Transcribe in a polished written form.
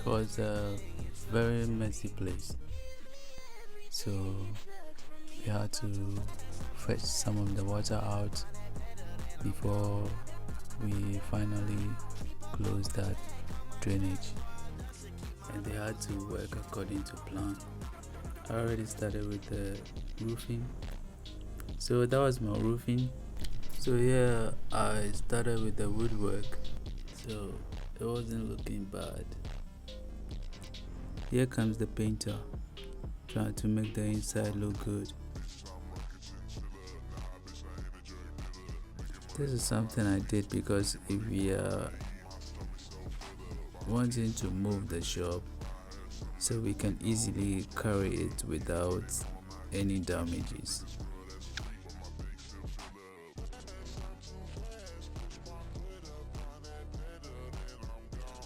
was a very messy place, so we had to fetch some of the water out before we finally closed that drainage, and they had to work according to plan. I already started with the roofing, so that was my roofing. So yeah, I started with the woodwork, so it wasn't looking bad. Here comes the painter, trying to make the inside look good. This is something I did because if we are wanting to move the shop, so we can easily carry it without any damages.